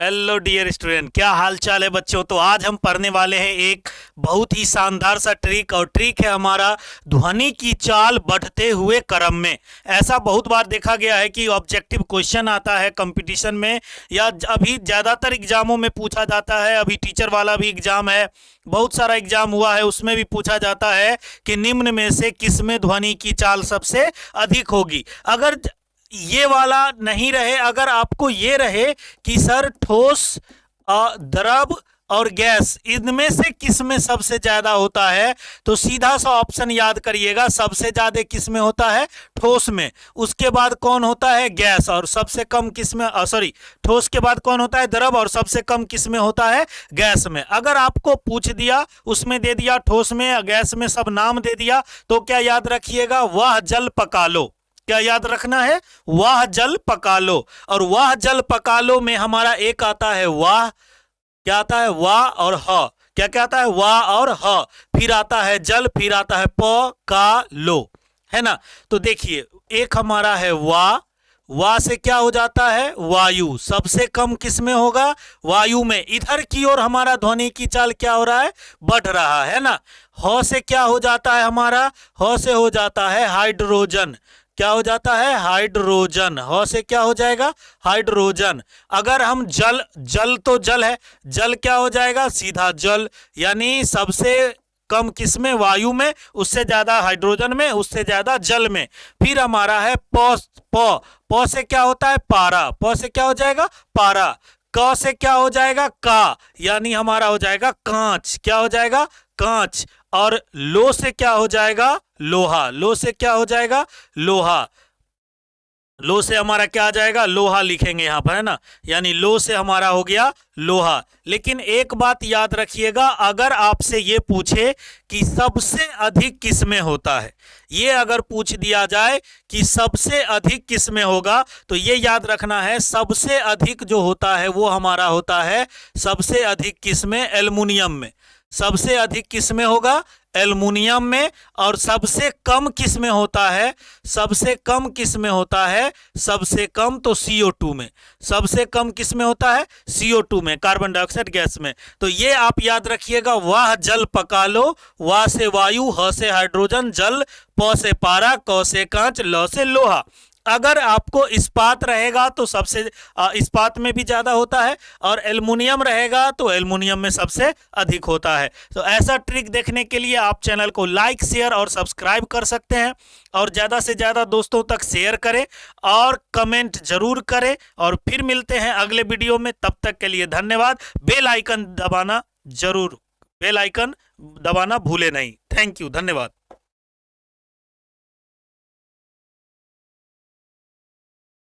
Hello dear student, क्या हाल चाल है बच्चों। तो आज हम पढ़ने वाले हैं एक बहुत ही शानदार सा ट्रिक, और ट्रिक है हमारा ध्वनि की चाल बढ़ते हुए क्रम में। ऐसा बहुत बार देखा गया है कि ऑब्जेक्टिव क्वेश्चन आता है कंपटीशन में, या अभी ज़्यादातर एग्जामों में पूछा जाता है। अभी टीचर वाला भी एग्जाम है, बहुत सारा एग्जाम हुआ है, उसमें भी पूछा जाता है कि निम्न में से किस में ध्वनि की चाल सबसे अधिक होगी। अगर ये वाला नहीं रहे, अगर आपको ये रहे कि सर ठोस, द्रव और गैस, इनमें से किस में सबसे ज्यादा होता है, तो सीधा सा ऑप्शन याद करिएगा। सबसे ज्यादा किस में होता है? ठोस में। उसके बाद कौन होता है? गैस। और सबसे कम किस में, सॉरी, ठोस के बाद कौन होता है? द्रव। और सबसे कम किस में होता है? गैस में। अगर आपको पूछ दिया, उसमें दे दिया ठोस में, गैस में, सब नाम दे दिया, तो क्या याद रखिएगा? वह जल पका लो। क्या याद रखना है? वह जल पका लो। और वह जल पका लो में हमारा एक आता है वाह, क्या आता है? वाह और ह। क्या क्या आता है? वाह और ह। फिर आता है जल, फिर आता है प का लो, है ना। तो देखिए, एक हमारा है वाह, वाह से क्या हो जाता है? वायु। सबसे कम किस में होगा? वायु में। इधर की ओर हमारा ध्वनि की चाल क्या हो रहा है? बढ़ रहा है ना। ह से क्या हो जाता है हमारा? ह से हो जाता है हाइड्रोजन। क्या हो जाता है? हाइड्रोजन। ह से क्या हो जाएगा? हाइड्रोजन। अगर हम जल, जल तो जल है, जल क्या हो जाएगा? सीधा जल। यानी सबसे कम किस में? वायु में, उससे ज्यादा हाइड्रोजन में, उससे ज्यादा जल में। फिर हमारा है प। प से क्या होता है? पारा। प से क्या हो जाएगा? पारा। क से क्या हो जाएगा? का। यानी हमारा हो जाएगा कांच। क्या हो जाएगा? कांच। और लो से क्या हो जाएगा? लोहा। लो से क्या हो जाएगा? लोहा। लो से हमारा क्या आ जाएगा? लोहा लिखेंगे यहां पर, है ना। यानी लो से हमारा हो गया लोहा। लेकिन एक बात याद रखिएगा, अगर आपसे ये पूछे कि सबसे अधिक किस में होता है, ये अगर पूछ दिया जाए कि सबसे अधिक किस में होगा, तो ये याद रखना है, सबसे अधिक जो होता है वो हमारा होता है सबसे अधिक किस में? एल्युमिनियम में। सबसे अधिक किस में होगा? एल्युमिनियम में। और सबसे कम किस में होता है? सबसे कम किस में होता है? सबसे कम तो CO2 में। सबसे कम किस में होता है? CO2 में, कार्बन डाइऑक्साइड गैस में। तो ये आप याद रखिएगा, वह जल पका लो। वाह से वायु, ह से हाइड्रोजन, जल, प से पारा, क से कांच, ल से लोहा। अगर आपको इस्पात रहेगा तो सबसे इस्पात में भी ज्यादा होता है, और एल्युमिनियम रहेगा तो एल्युमिनियम में सबसे अधिक होता है। तो ऐसा ट्रिक देखने के लिए आप चैनल को लाइक, शेयर और सब्सक्राइब कर सकते हैं, और ज्यादा से ज्यादा दोस्तों तक शेयर करें और कमेंट जरूर करें। और फिर मिलते हैं अगले वीडियो में, तब तक के लिए धन्यवाद। बेल आइकन दबाना जरूर, बेल आइकन दबाना भूले नहीं। थैंक यू, धन्यवाद।